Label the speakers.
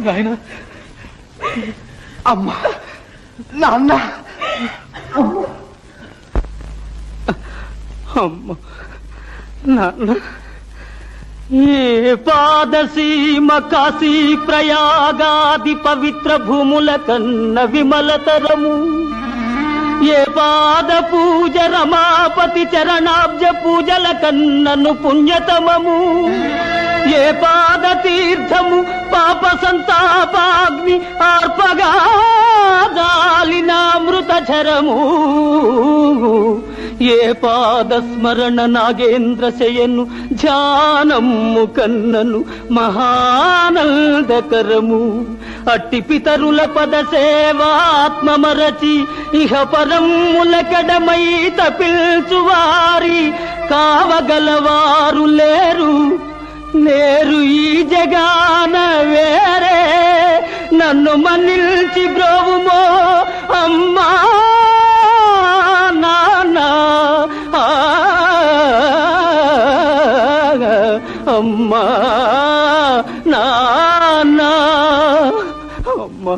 Speaker 1: నాయన, అమ్మా, నాన్న, అమ్మ, నాన్న. ఏ పాదసీమ కాశీ ప్రయాగాది పవిత్ర భూముల కన్న విమలతరము, ఏ పాద పూజ రమాపతి చరణాబ్జ పూజల కన్నను పుణ్యతమము, ఏ పాద తీర్థము పాప సంతాపాగ్ని ఆర్పగా జాలినామృత ఝరము, ఏ పాద స్మరణ నాగేంద్ర శయను ధ్యానము కన్నను మహానందకరము. అట్టి పితరుల పద సేవాత్మమరచి ఇహ పరముల కడమై తపిల్చువారి కావగలవారు లేరు లేరు ఈ జగాన వేరే. నన్ను మన్నిల్చి బ్రోవుమో అమ్మా నాన్న, అమ్మా నాన్న, అమ్మా.